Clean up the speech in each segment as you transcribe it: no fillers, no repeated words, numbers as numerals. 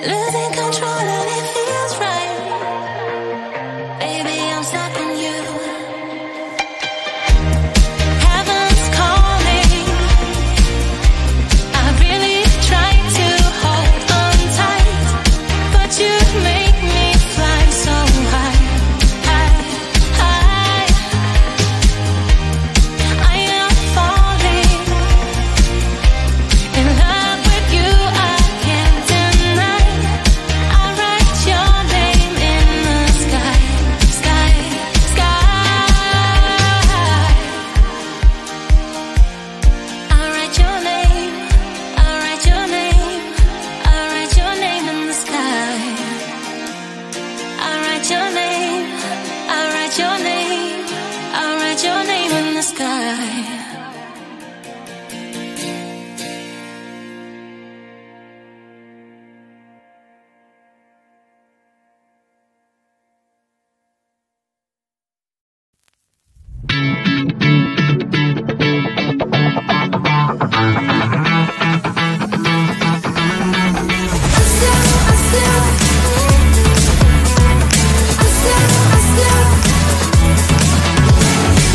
losing control and it feels right. Baby, I'm stuck on you. Heaven's calling. I really tried to hold on tight, but you make me fly so high, high, high. I am falling in love with you. I can't deny. I write your name in the sky, sky, sky. I write your name. I write your name. I write your name in the sky. I write your name. I write your name. I write your name in the sky.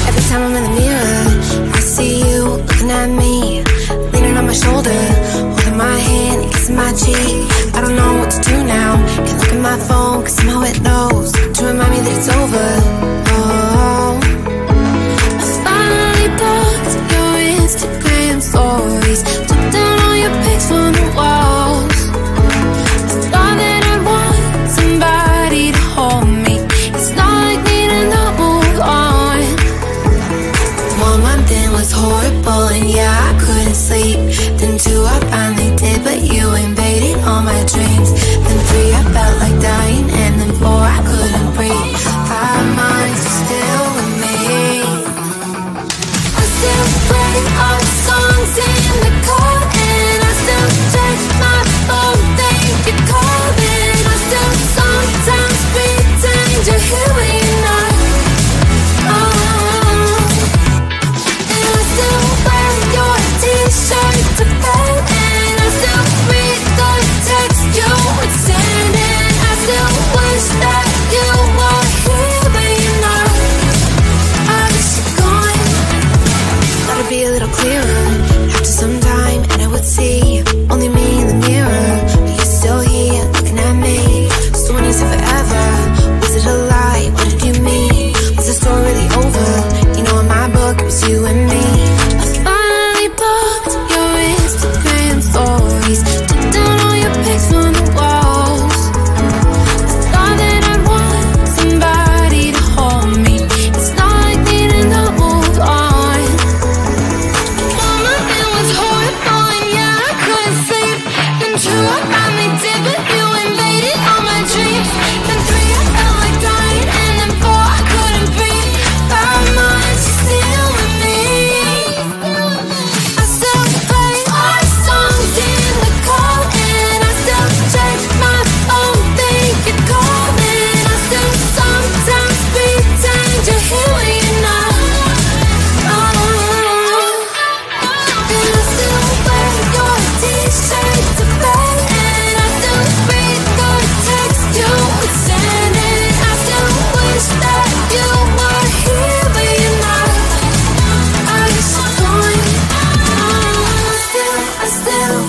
Every time I'm in the mirror, I see you looking at me, leaning on my shoulder, holding my hand and kissing my cheek. I don't know what to do now. Can't look at my phone, cause somehow it knows to remind me that it's over. Oh, I finally blocked your Instagram stories, took down all your pics from the walls. I thought that I'd want somebody to hold me. It's not like needing to move on. 1 month in was horrible and yeah, I couldn't sleep. Then 2 I finally did, but you invaded all my dreams. Then 3 I felt like dying, and then 4 I couldn't breathe. 5 months you're still with me. I still play our songs in the car, and I still check my phone, think you're calling. I still sometimes pretend you're here when you're not. And I still wear your t-shirt to bed, and I still read the text you would send, and I still wish that you were here but you're not. I wish you're gone. Thought it'd be a little clearer after some time, and I would see only me in the mirror, but you're still here looking at me. So when you said forever, was it a lie? What did you mean? Was the story really over? You know, in my book it was you and me. I finally blocked your Instagram stories, took down all your pics from the walls. I thought that I'd want somebody to hold me. It's not like needing to move on. 1 month it was horrible and yeah, I couldn't sleep. Then 2 I finally did, but you invaded all my dreams. Then 3 I felt like dying, and then 4 I couldn't breathe. 5 months you're still with me. I still play our songs in the car, and I still check my phone, think you're calling. I still sometimes pretend you're here when you're not. And I still wear your t-shirt to bed, and I still read the text you would send, and I still wish that you were here but you're not. I wish you're gone. I still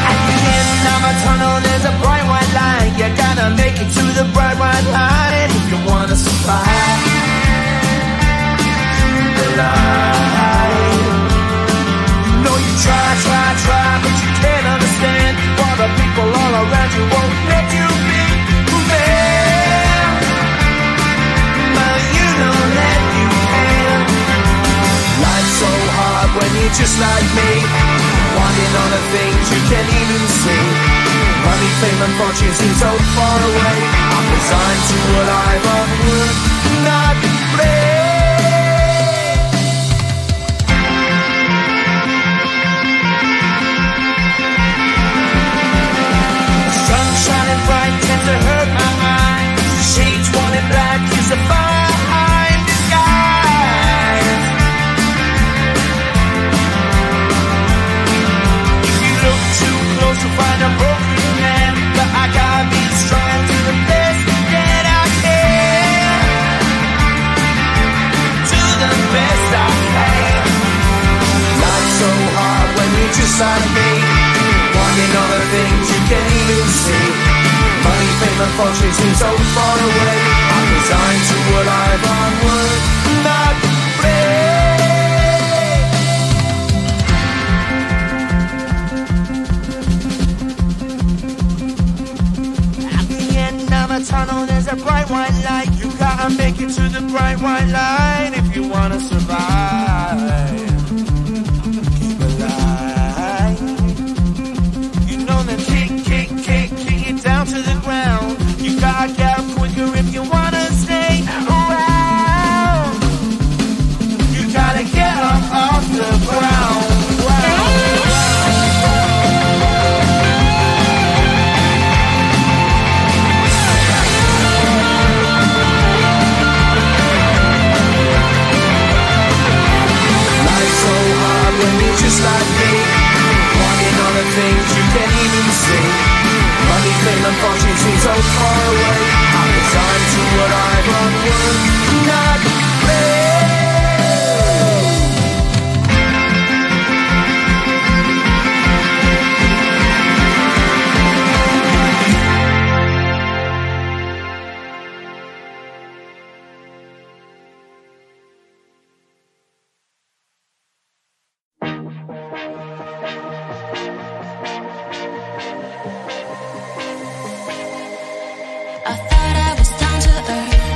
At the end of a tunnel, there's a bright white line. You gotta make it to the bright white line if you wanna survive the line. You know you try, but you can't understand why the people all around you won't let you be who they are. But you know that you can. Life's so hard when you're just like me, wanting all the things you can't even see. Money, fame and fortune seem so far away. I'm resigned to what I've unwould not play. Sun shining bright tends to hurt my eyes. Shades worn in black is a fine disguise. If you look too close you'll find a broken man, but I gotta be strong to the best that I can. Do the best I can. Life's so hard when you're just like me, wanting all the things you can't even see. Money, fame and fortune seem so far away. I'm resigned to what I've onward not play. At the end of a tunnel there's a bright white light. You gotta make it to the bright white light if you wanna survive. Keep alive. You know that kick it down to the ground. You gotta get up quicker if you wanna stay around. You gotta get up off the ground. Life's so hard when you're just like me, wanting all the things you can't even see. Money, fame and fortune seem so far away. I'm resigned to what I've onward not play. I thought I was down to earth.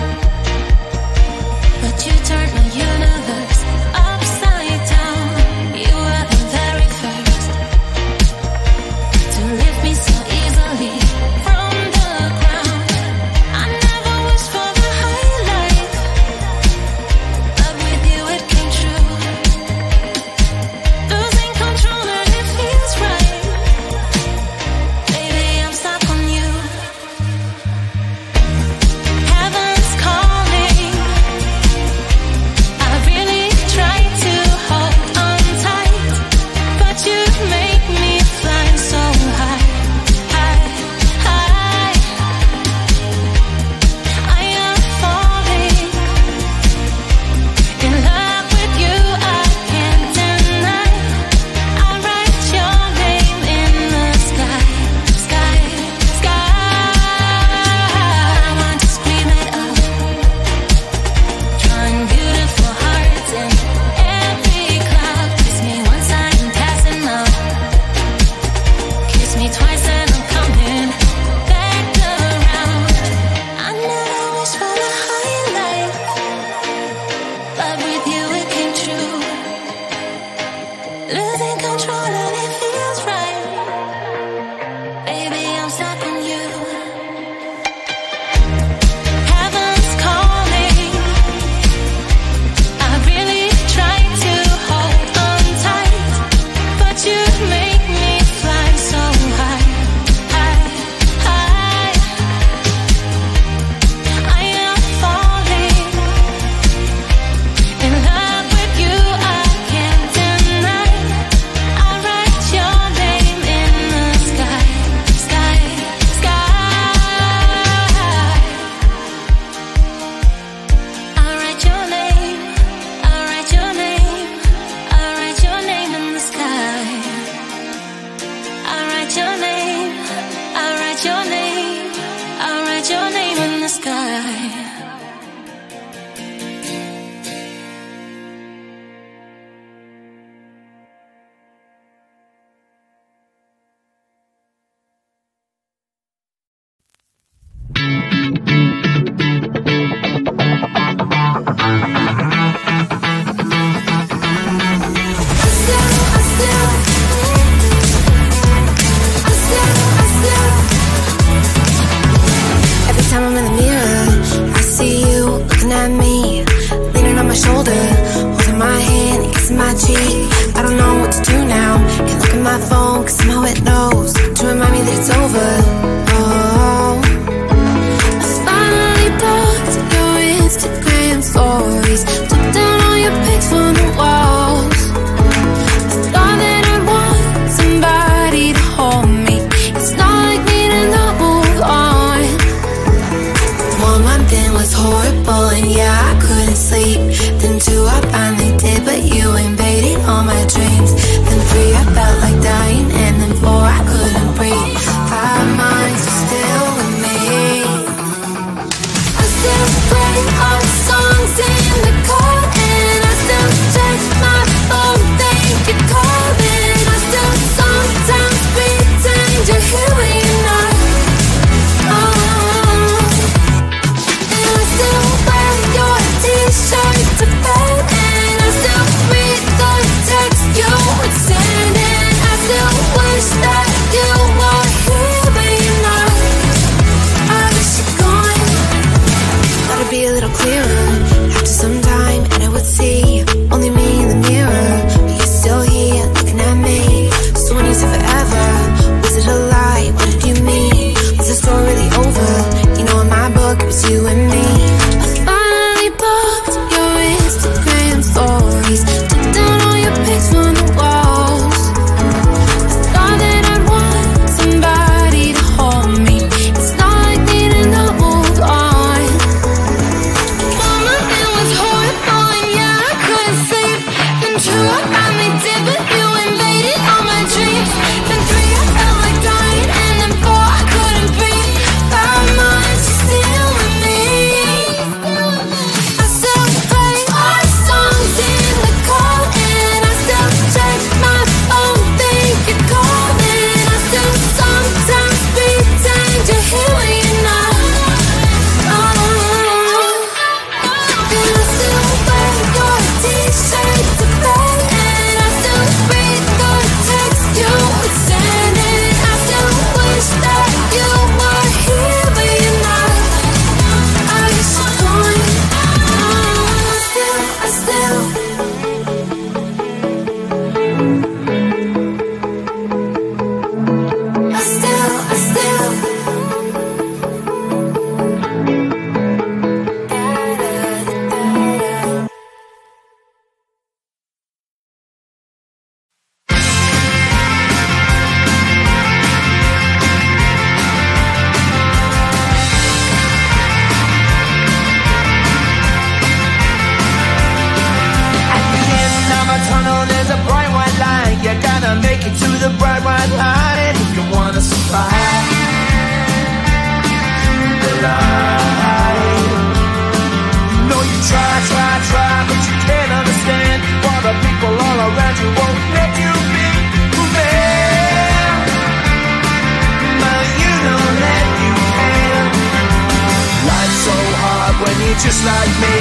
just like me,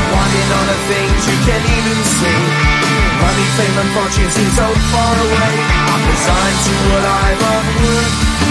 wanting all the things you can't even see. Money, fame and fortune seem so far away. I'm resigned to what I've unworked.